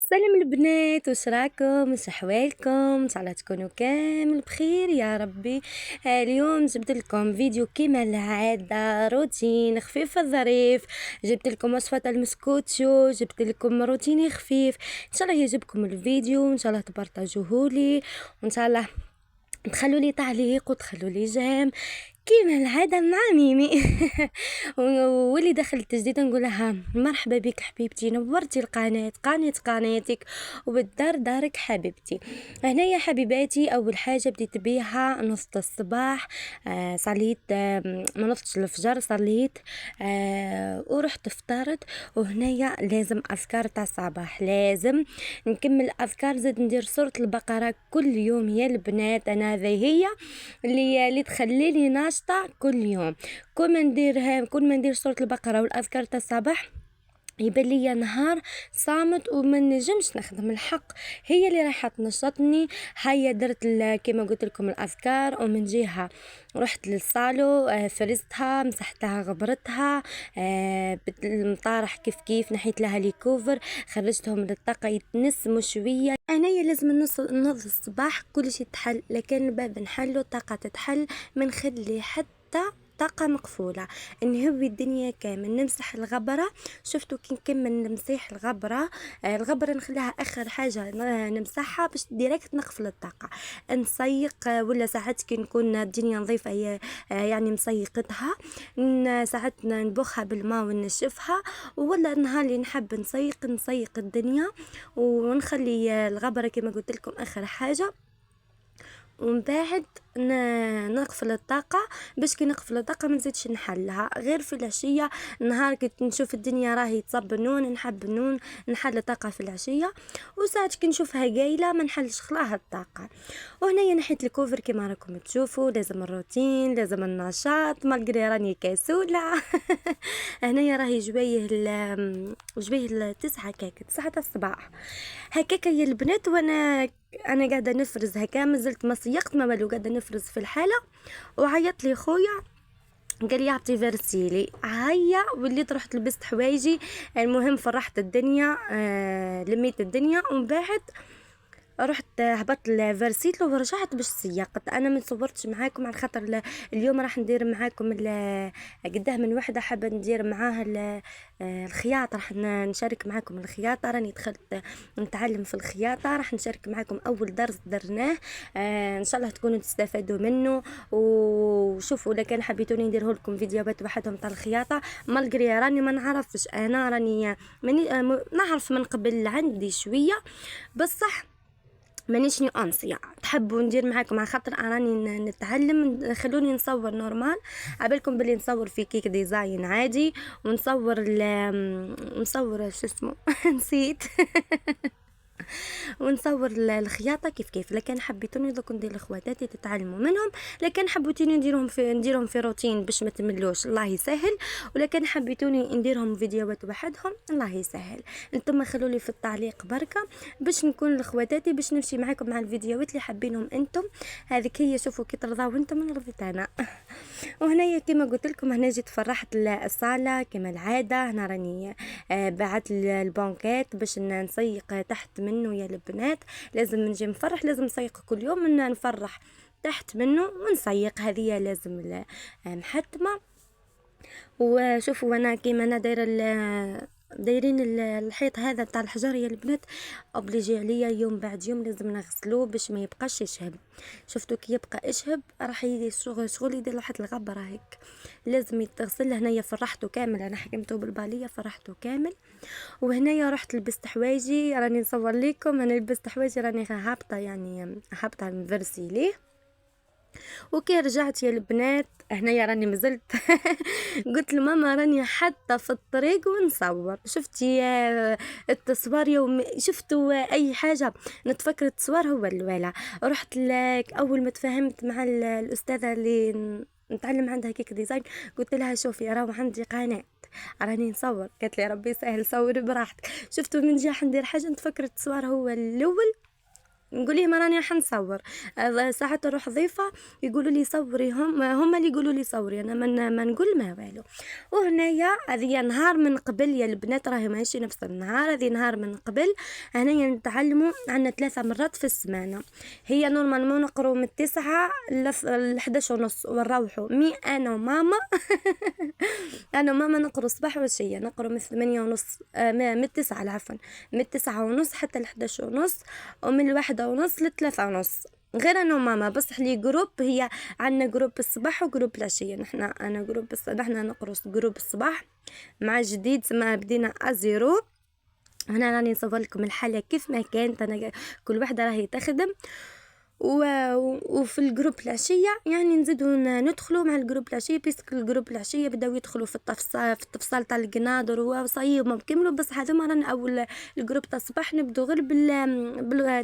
سلام البنات، واش راكم؟ واش احوالكم؟ ان شاء الله تكونوا كامل بخير يا ربي. اليوم جبت لكم فيديو كيما العاده، روتين خفيف ظريف. جبت لكم وصفه المسكوتشو، جبت لكم روتيني خفيف. ان شاء الله يعجبكم الفيديو، وان شاء الله تبارطاجوه لي، وان شاء الله تخلوا لي تعليق وتخلوا لي جيم كيما العادة مع ميمي. واللي دخلت جديد نقول لها مرحبا بك حبيبتي، نورتي القناة، قناتك وبالدار دارك حبيبتي. هنا يا حبيباتي، اول حاجة بديت بيها نص الصباح. صليت، ما نصش الفجر، صليت ورحت فطرت. وهنايا لازم اذكار تاع الصباح، لازم نكمل اذكار، زاد ندير سورة البقرة كل يوم يا البنات. انا هذه هي اللي تخليني ناشطه كل يوم. كل ما ندير سوره البقره والاذكار تاع الصباح يبان لي نهار صامت وما نجمش نخدم الحق. هي اللي راح تنشطني. هيا درت كما قلت لكم الاذكار، ومن جهه رحت للصالو، فرزتها، مسحتها، غبرتها، بالمطارح كيف نحيت لها لي كوفر، خرجتهم للطاقه يتنسموا شويه. انايا لازم نوض الصباح كل شيء تحل، لكن الباب نحلو، الطاقه تتحل، ما نخلي حتى طاقة مقفولة. نهوي الدنيا كامل، نمسح الغبرة. شفتوا كي نكمل نمسح الغبرة، الغبرة نخليها اخر حاجة نمسحها باش ديريكت نقفل الطاقة. نسيق، ولا ساعات كي نكون الدنيا نظيفة هي يعني مسيقتها، ساعات نبخها بالماء ونشفها. ولا النهار اللي نحب نسيق الدنيا، ونخلي الغبرة كما قلت لكم اخر حاجة. ومن بعد نقفل الطاقة، باش كي نقفل الطاقة ما نزيدش نحلها غير في العشية. نهار كنت نشوف الدنيا راهي تصب النون، نحب النون نحل الطاقة في العشية. وساعات كي نشوفها قايلة ما نحلش خلاها الطاقة. وهنا نحيت الكوفر كما راكم تشوفوا، لازم الروتين، لازم النشاط، مالغري راني كسولة. هنايا راهي جبيه التسعة، هكاك 9 تاع الصباح هكاك يا البنات. انا قاعده نفرز هكا، مازلت ما سيقت ما والو، قاعده نفرز في الحاله. وعيط لي خويا قال لي اعطي فيرسيلي، هيا وليت رحت لبست حوايجي. المهم فرحت الدنيا، لميت الدنيا، ومن بعد رحت هبطت لفرسيتلو ورجعت باش سيقت. انا ما صورتش معاكم على خاطر اليوم راح ندير معاكم قداه من وحده حابه ندير معاها الخياطه. راح نشارك معاكم الخياطه، راني دخلت نتعلم في الخياطه، راح نشارك معاكم اول درس درناه. ان شاء الله تكونوا تستفادوا منه. وشوفوا اذا كان حبيتوني نديره لكم فيديوهات وحدهم تاع الخياطه، مالغري راني ما نعرفش، انا راني نعرف من قبل عندي شويه، بصح مانيش نيونسي. تحبوا ندير معاكم على خاطر راني نتعلم، خلوني نصور نورمال. عبالكم بلي نصور في كيك ديزاين عادي، ونصور نصور شو اسمه نسيت. ونصور الخياطه كيف لكن حبيتوني دوك ندير لخواتاتي تتعلموا منهم. لكن حبيتوني نديرهم في روتين باش ما تملوش، الله يسهل. ولكن حبيتوني نديرهم فيديوهات وحدهم، الله يسهل. انتم خلوا لي في التعليق بركه باش نكون لخواتاتي، باش نمشي معاكم مع الفيديوهات اللي حابينهم انتم. هذيك هي، شوفوا كي ترضاو انتم رضيت انا. وهنايا كما قلت لكم، هنا جيت فرحت الصاله كما العاده. هنا راني بعت البانكات باش نسيق تحت منه يا البنات. لازم نجي نفرح، لازم نسيق كل يوم، نفرح تحت منه ونسيق، هذه لازم محتمه. وشوفوا انا كيما انا دايرين الحيط هذا تاع الحجر يا البنات، اوبليجي عليا يوم بعد يوم لازم نغسلوه باش ما يبقاش يشهب. شفتوا كي يبقى يشهب راح شغل يدير واحد الغبره هيك، لازم يتغسل. هنايا فرحته كامل، انا حكمته بالباليه فرحته كامل. وهنايا رحت لبست حوايجي، راني نصور لكم انا لبست حوايجي، راني هابطه يعني هابطه نفرسي ليه. وكي رجعت يا البنات هنايا راني مازلت. قلت لماما راني حتى في الطريق ونصور. شفتي التصوير يوم شفتوا اي حاجه نتفكر التصوير هو الولا. رحت لك اول ما تفاهمت مع الاستاذه اللي نتعلم عندها كيك ديزاين، قلت لها شوفي راهو عندي قناه راني نصور. قالت لي ربي يسهل، صوري براحتك. شفتوا من جهه ندير حاجه نتفكر التصوير هو الاول نقول لهم راني راح نصور. ساعات نروح ضيفه يقولوا لي صوري، هم اللي يقولوا لي صوري، انا ما نقول ما والو. وهنايا هذه نهار من قبل يا البنات، راهي ماشي نفس النهار، هذه نهار من قبل. هنايا نتعلموا عندنا 3 مرات في السمانه. هي نورمالمون نقرو من 9 ل 11 ونص ونروحوا انا وماما انا وماما نقرو صباح وعشيه، نقرو من 8 ونص من 9 عفوا، من 9 ونص حتى ل 11 ونص، ومن 1 ونص ل 3 ونص. غير انا وماما بس لي جروب، هي عندنا جروب الصباح وجروب العشيه. انا جروب نحنا نقرو جروب الصباح مع جديد ما بدينا ازيرو. هنا راني نصور لكم الحاله كيف ما كانت، انا كل وحده راهي تخدم وفي الجروب العشيه يعني نزيدو ندخلوا مع الجروب العشيه، بيسك الجروب العشيه بداو يدخلوا في التفصيل تاع القنادر وصايب ما كملوا. بس هذا ما رانا اول الجروب تاع الصباح نبدو غير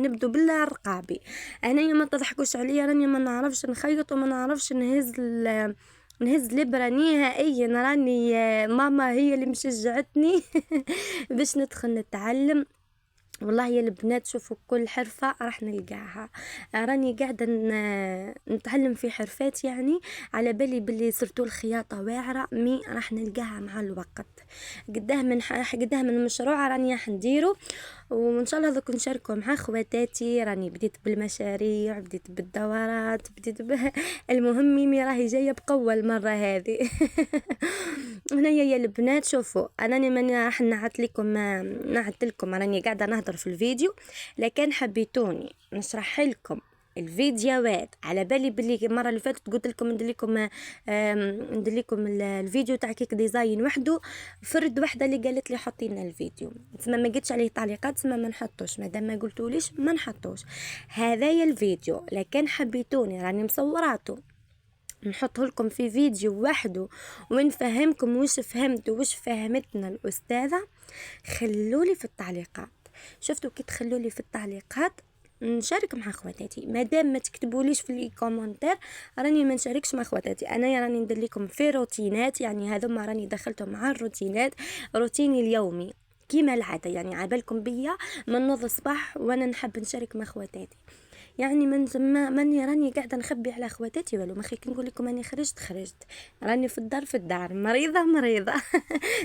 نبدو بالرقابي. انايا ما تضحكوش عليا، راني ما نعرفش نخيط وما نعرفش نهز الابره نهائيا. راني ماما هي اللي مشجعتني باش ندخل نتعلم. والله يا البنات شوفوا كل حرفة راح نلقاها. راني قاعدة نتعلم في حرفات، يعني على بالي باللي صرتوا الخياطة واعرة مي راح نلقاها مع الوقت. قداه من مشروع راني راح نديره، وان شاء الله دوك نشاركوا مع خواتاتي. راني بديت بالمشاريع، بديت بالدورات، المهم ميمي راهي جايه بقوه المره هذه. هنايا يا البنات شوفوا، انني من راح نعت لكم راني قاعده نهضر في الفيديو، لكن حبيتوني نشرح لكم الفيديوهات على بالي باللي المره اللي فاتت قلت لكم ندير لكم الفيديو تاع كيك ديزاين وحده. فرد وحده اللي قالت لي حطي لنا الفيديو، تسمى ما قلتش عليه تعليقات، تسمى ما نحطوش، مادام ما قلتوليش ما نحطوش هذايا الفيديو. لكن حبيتوني راني مصوراته نحطه لكم في فيديو وحده ونفهمكم وش فهمت وش فهمتنا الأستاذة. خلولي في التعليقات، شفتوا كي تخلولي في التعليقات نشارك مع خواتاتي. مادام ما تكتبوليش في لي كومونتير راني ما نشاركش مع خواتاتي. انا راني ندير لكم في روتينات، يعني هذوما راني دخلتهم مع الروتينات، روتيني اليومي كيما العاده. يعني عبالكم بيا من نوض الصباح وانا نحب نشارك مع خواتاتي، يعني من زما ماني راني قاعده نخبي على خواتاتي والو. ما خيك نقول لكم اني خرجت راني في الدار مريضه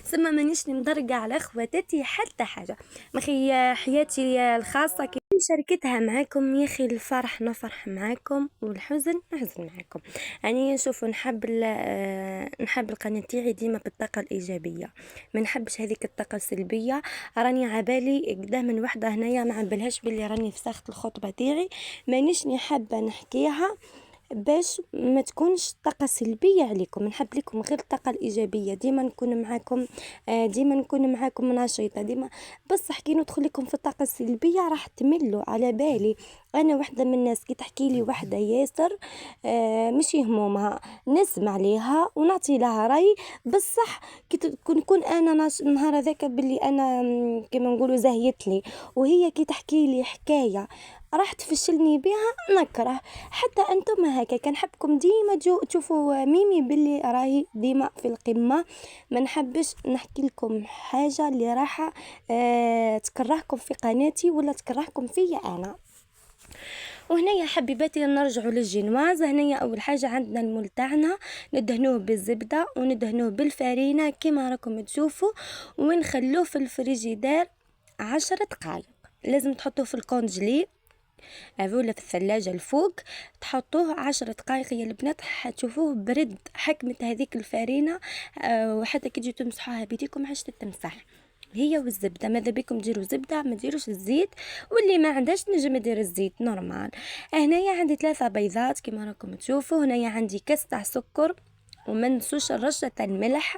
سما مانيش مدرقه على خواتاتي حتى حاجه. ما خي حياتي الخاصه كي شاركتها معاكم يا اخي، الفرح نفرح معاكم والحزن نحزن معاكم. يعني نشوفوا نحب القناه تاعي ديما بالطاقه الايجابيه، ما نحبش هذيك الطاقه السلبيه. راني عبالي قدام من وحده هنايا ما عبالهاش باللي راني فسخت الخطبه تاعي، مانيش حابه نحكيها باش ما تكونش طاقه سلبيه عليكم. نحب لكم غير الطاقه الايجابيه، ديما نكون معاكم، ديما نكون معاكم نشيطه ديما. بس حكي ندخل لكم في الطاقه السلبيه راح تملوا على بالي. انا وحده من الناس كي تحكي لي وحده ياسر مش يهمومها نسمع عليها ونعطي لها راي، بصح كي نكون انا نهار هذاك باللي انا كما نقولوا زهيت لي، وهي كي تحكي لي حكايه راح تفشلني بها نكره. حتى انتم هكا كنحبكم ديما تشوفوا ميمي باللي راهي ديما في القمه. ما نحبش نحكي لكم حاجه اللي راح تكرهكم في قناتي ولا تكرهكم فيا انا. وهنا يا حبيباتي نرجعوا للجنواز. هنا اول حاجه عندنا المول تاعنا ندهنوه بالزبده وندهنوه بالفارينه كما راكم تشوفوا، ونخلوه في الفريجيدير 10 دقائق. لازم تحطوه في الكونجلي ولا في الثلاجة الفوق، تحطوه 10 دقائق يا البنات حتشوفوه برد. حكمة هذيك الفارينة وحتى كي تجي تمسحوها بيديكم عاش تتمسح هي والزبدة. ماذا بكم ديروا زبدة ما ديروش الزيت، واللي ما عندهاش نجم يدير الزيت نورمال. هنايا عندي 3 بيضات كما راكم تشوفوا. هنايا عندي كاس تاع سكر، وما ننسوش رشة الملح.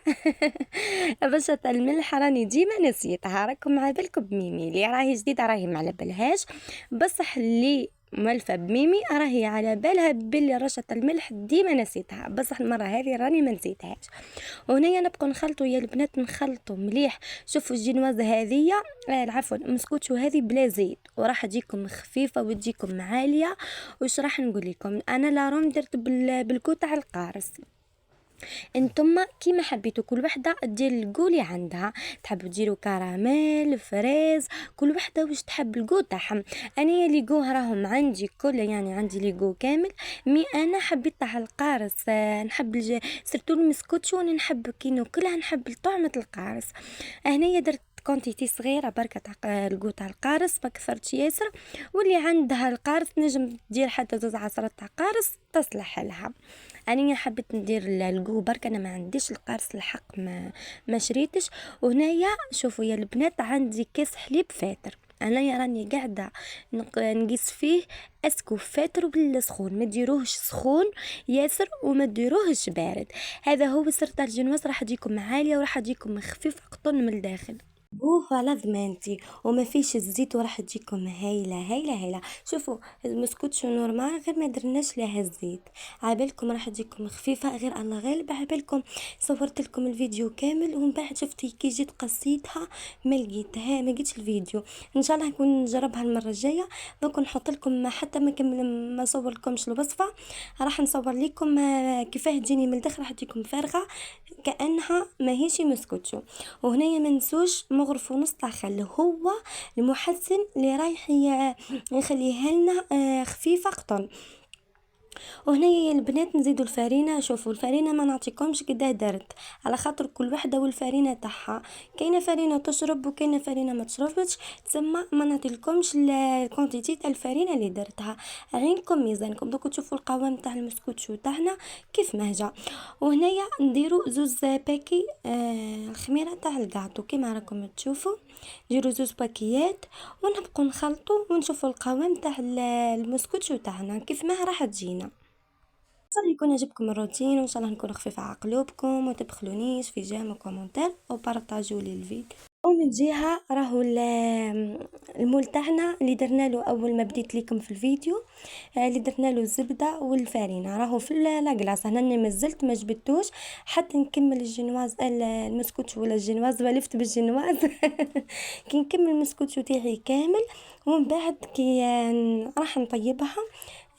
رشة الملح راني ديما نسيتها، راكم على بالكم بميمي اللي راهي جديدة راهي ما على بالهاش، بصح اللي ملفة بميمي راهي على بالها باللي رشة الملح ديما نسيتها، بصح المرة هذه راني ما نسيتهاش. وهنايا نبقى نخلطوا يا البنات نخلطوا مليح. شوفوا الجنواز هذه العفو مسكوتشو هذه بلا زيت وراح تجيكم خفيفة وتجيكم عالية. وش راح نقول لكم، انا لا روم درت بالكوت تاع القارص. انتم كيما حبيتوا، كل وحده دير الكو اللي عندها. تحبوا ديروا كراميل فريز، كل وحده واش تحب الكو تاعها. انا لي كو راهم عندي كل، يعني عندي لي كو كامل. مي انا حبيت تاع القارص، نحب سيرتو المسكوتشو، نحب كي ناكلها نحب طعمه القارص. هنايا درت كونتيتي صغيره بركه تاع الكو تاع القارص، ما كثرتش ياسر. واللي عندها القارص نجم دير حتى 2 عصرات تاع قارص تصلح لها. انا حبيت ندير الكو برك، انا ما عنديش القارص الحق، ما شريتش. وهنايا شوفوا يا البنات عندي كيس حليب فاتر. انا راني قاعده نقيس فيه اسكو فاتر بالسخون، ما ديروهش سخون ياسر وما ديروهش بارد. هذا هو سر تاع الجنواز، راح تجيكم عاليه وراح تجيكم خفيف قطن من الداخل. بوفا على ضمانتي، وما فيش الزيت وراح تجيكم هايله هايله هايله. شوفوا المسكوتشو نورمال غير ما درناش لها الزيت، عابالكم راح تجيكم خفيفه. غير الله غالب عابالكم صورت لكم الفيديو كامل ومن بعد شفتي كي جيت قصيتها ما لقيتها، ما لقيتش الفيديو. ان شاء الله نكون نجربها المره الجايه. دونك نحط لكم حتى ما كمل ما صور لكمش الوصفه، راح نصور لكم كيفاه تجيني من الداخل، راح تجيكم فارغه كانها ماهيش مسكوتشو. وهنايا ما نسوش مغرف ونص تاع خل، هو المحسن اللي رايح يخليها لنا خفيفه قطن. وهنايا يا البنات نزيدوا الفرينه. شوفوا الفرينه ما نعطيكمش قداه درت، على خاطر كل وحده والفرينه تاعها. كاينه فرينه تشرب وكاينه فرينه ما تشربش، تسمى ما نعطيلكمش الكونتيتي تاع الفرينه اللي درتها. عينكم ميزانكم. دوك تشوفوا القوام تاع المسكوتشو تاعنا كيف ما جا. وهنايا نديروا 2 باكي الخميره تاع الكاطو كيما راكم تشوفوا. نديروا 2 باكيات ونبقوا نخلطوا ونشوفوا القوام تاع المسكوتشو تاعنا كيف ما راح تجينا. ان شاء الله يكون عجبكم الروتين، وان شاء الله نكون خفيفه على قلوبكم، وتبخلونيش في جيم وكومنتير وبارطاجوا لي الفيديو. ومن جهه راهو المول تاعنا اللي درنا له اول ما بديت لكم في الفيديو، اللي درنا له الزبده والفارينه راهو في لاكلاص. هنا ما زلت ما جبتوش حتى نكمل الجنواز المسكوتش ولا الجنواز ولفت بالجنواز كي نكمل المسكوتشو تاعي كامل ومن بعد كي راح نطيبها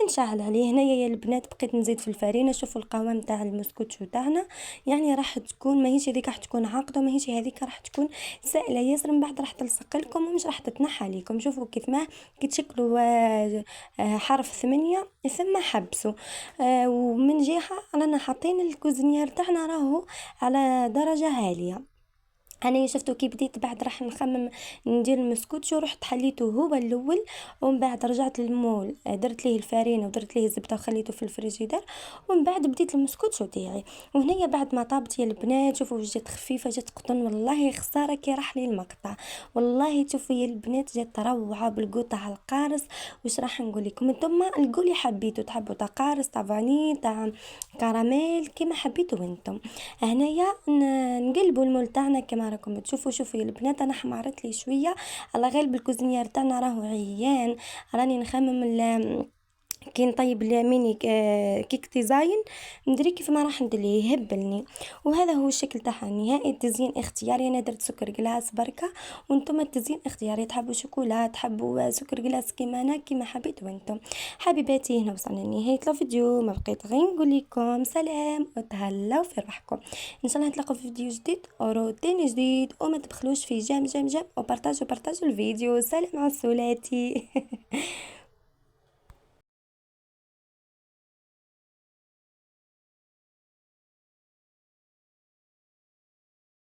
نشعل عليه. هنايا يا البنات بقيت نزيد في الفرينه. شوفوا القوام تاع المسكوتشو تاعنا، يعني راح تكون ماهيش هذيك راح تكون عاقده وماهيش هذيك راح تكون سائله ياسر، من بعد راح تلصق لكم ومش راح تتنحى عليكم. شوفوا كيف ما كي تشكلوا حرف 8 ثم حبسوا. ومن جهه رانا حاطين الكوزنيير تاعنا راهو على درجه عاليه. انا شفتو كي بديت بعد راح نخمم ندير المسكوتشو، رحت حليته هو الاول ومن بعد رجعت للمول درت ليه الفارينه ودرت ليه الزبده وخليته في الفريجيدر ومن بعد بديت المسكوتشو تاعي. وهنايا بعد ما طابت يا البنات شوفوا جات خفيفه جات قطن، والله خساره كي راح لي المقطع. والله شوفوا يا البنات جات روعه بالقو تاع القارص. واش راح نقول لكم انتم القو اللي حبيتوا، تحبوا تاع قارص تاع فاني تاع كراميل كيما حبيتوا انتم. هنايا نقلبوا المول تاعنا كما راكم تشوفوا. شوفوا يا البنات انا حمرت لي شويه على غالب الكوزينير تاعنا راهو عيان. راني نخمم كي نطيب الميني كيك ديزاين ندري كيف ما راح ندير يهبلني. وهذا هو الشكل تاعها النهائي. التزيين اختياري، انا درت سكر جلاس بركه وانتم التزيين اختياري، تحبوا شوكولا تحبوا سكر جلاس كيما انا كيما حبيتوا انتم. حبيباتي هنا وصلنا لنهايه الفيديو، ما بقيت غير نقول لكم سلام وتهلاو في روحكم. ان شاء الله نتلاقوا في فيديو جديد وروتين جديد، وما تبخلوش في جام وبارطاجوا الفيديو. سلام على السولاتي